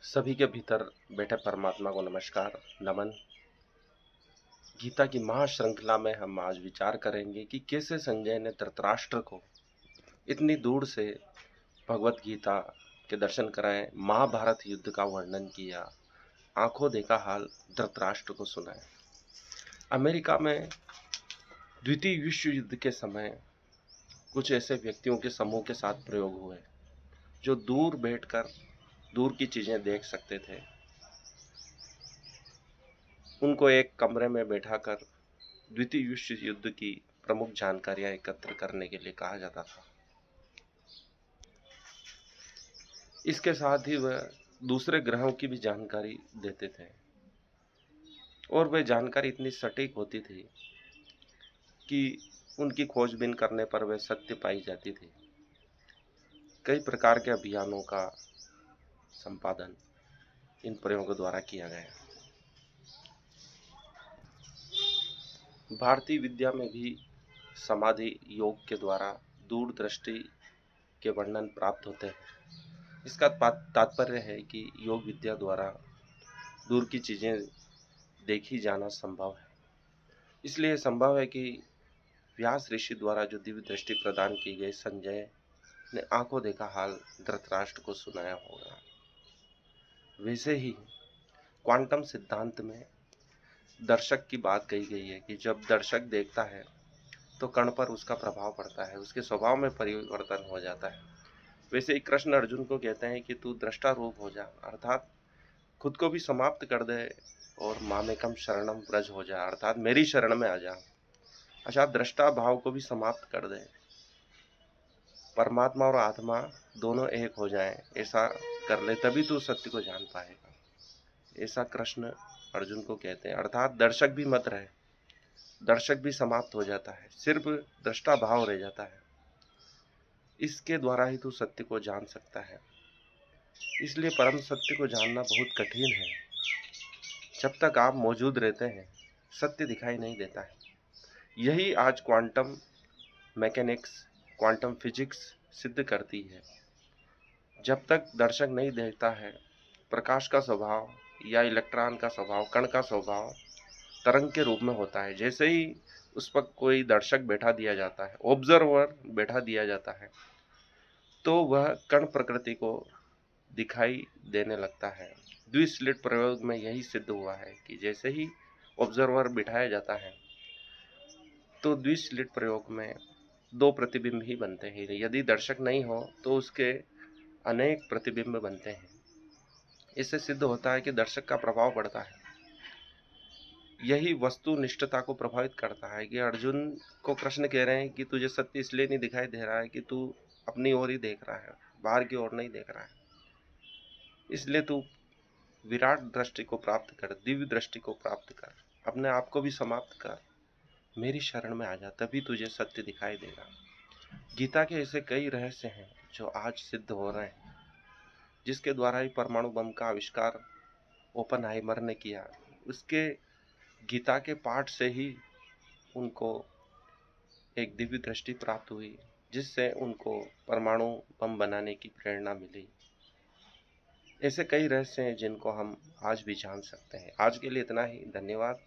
सभी के भीतर बैठे परमात्मा को नमस्कार, नमन। गीता की महाश्रृंखला में हम आज विचार करेंगे कि कैसे संजय ने धृतराष्ट्र को इतनी दूर से भगवत गीता के दर्शन कराए, महाभारत युद्ध का वर्णन किया, आंखों देखा हाल धृतराष्ट्र को सुनाया। अमेरिका में द्वितीय विश्व युद्ध के समय कुछ ऐसे व्यक्तियों के समूह के साथ प्रयोग हुए जो दूर बैठकर दूर की चीजें देख सकते थे। उनको एक कमरे में बैठाकर द्वितीय विश्व युद्ध की प्रमुख जानकारियां एकत्र करने के लिए कहा जाता था। इसके साथ ही वह दूसरे ग्रहों की भी जानकारी देते थे और वह जानकारी इतनी सटीक होती थी कि उनकी खोजबीन करने पर वह सत्य पाई जाती थी। कई प्रकार के अभियानों का संपादन इन प्रयोगों द्वारा किया गया। भारतीय विद्या में भी समाधि योग के द्वारा दूरदृष्टि के वर्णन प्राप्त होते हैं। इसका तात्पर्य है कि योग विद्या द्वारा दूर की चीजें देखी जाना संभव है। इसलिए संभव है कि व्यास ऋषि द्वारा जो दिव्य दृष्टि प्रदान की गई, संजय ने आंखों देखा हाल धृतराष्ट्र को सुनाया होगा। वैसे ही क्वांटम सिद्धांत में दर्शक की बात कही गई है कि जब दर्शक देखता है तो कण पर उसका प्रभाव पड़ता है, उसके स्वभाव में परिवर्तन हो जाता है। वैसे ही कृष्ण अर्जुन को कहते हैं कि तू दृष्टा रूप हो जा, अर्थात खुद को भी समाप्त कर दे और मामेकम शरणम ब्रज हो जा, अर्थात मेरी शरण में आ जा। अच्छा, दृष्टा भाव को भी समाप्त कर दे, परमात्मा और आत्मा दोनों एक हो जाएं, ऐसा कर ले, तभी तू सत्य को जान पाएगा। ऐसा कृष्ण अर्जुन को कहते हैं। अर्थात दर्शक भी मत रहे, दर्शक भी समाप्त हो जाता है, सिर्फ दृष्टा भाव रह जाता है। इसके द्वारा ही तू सत्य को जान सकता है। इसलिए परम सत्य को जानना बहुत कठिन है। जब तक आप मौजूद रहते हैं सत्य दिखाई नहीं देता है। यही आज क्वांटम मैकेनिक्स, क्वांटम फिजिक्स सिद्ध करती है। जब तक दर्शक नहीं देखता है, प्रकाश का स्वभाव या इलेक्ट्रॉन का स्वभाव, कण का स्वभाव तरंग के रूप में होता है। जैसे ही उस पर कोई दर्शक बैठा दिया जाता है, ऑब्जर्वर बैठा दिया जाता है, तो वह कण प्रकृति को दिखाई देने लगता है। द्विस्लिट प्रयोग में यही सिद्ध हुआ है कि जैसे ही ऑब्जर्वर बिठाया जाता है तो द्विस्लिट प्रयोग में दो प्रतिबिंब ही बनते हैं। यदि दर्शक नहीं हो तो उसके अनेक प्रतिबिंब बनते हैं। इससे सिद्ध होता है कि दर्शक का प्रभाव पड़ता है। यही वस्तुनिष्ठता को प्रभावित करता है कि अर्जुन को कृष्ण कह रहे हैं कि तुझे सत्य इसलिए नहीं दिखाई दे रहा है कि तू अपनी ओर ही देख रहा है, बाहर की ओर नहीं देख रहा है। इसलिए तू विराट दृष्टि को प्राप्त कर, दिव्य दृष्टि को प्राप्त कर, अपने आप को भी समाप्त कर, मेरी शरण में आ जा, तभी तुझे सत्य दिखाई देगा। गीता के ऐसे कई रहस्य हैं जो आज सिद्ध हो रहे हैं, जिसके द्वारा ही परमाणु बम का आविष्कार ओपनहाइमर ने किया। उसके गीता के पाठ से ही उनको एक दिव्य दृष्टि प्राप्त हुई, जिससे उनको परमाणु बम बनाने की प्रेरणा मिली। ऐसे कई रहस्य हैं जिनको हम आज भी जान सकते हैं। आज के लिए इतना ही, धन्यवाद।